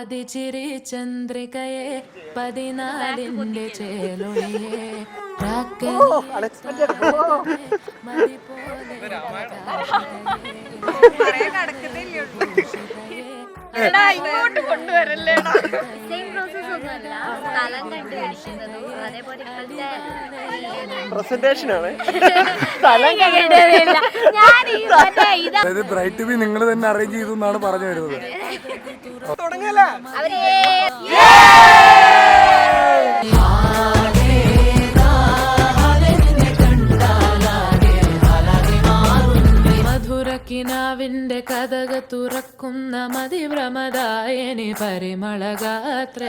പാതിച്ചിരി ചന്ദ്രികയെ 14ന്റെ ചേലൊളിയെ മതി പോലെ ഇങ്ങോട്ട് കൊണ്ടുവരല്ലേടാ. സെയിം പ്രോസസ് ഒന്നുമല്ല, സ്ഥലം കണ്ടുപിടിക്കുന്നതും അതേപോലെ ബ്രൈറ്റ് ബി നിങ്ങൾ തന്നെ അറേഞ്ച് ചെയ്തു എന്നാണ് പറഞ്ഞു വരുന്നത്. മധുരക്കിനാവിന്റെ കഥക തുറക്കുന്ന മതിഭ്രമദായനി പരിമളഗാത്ര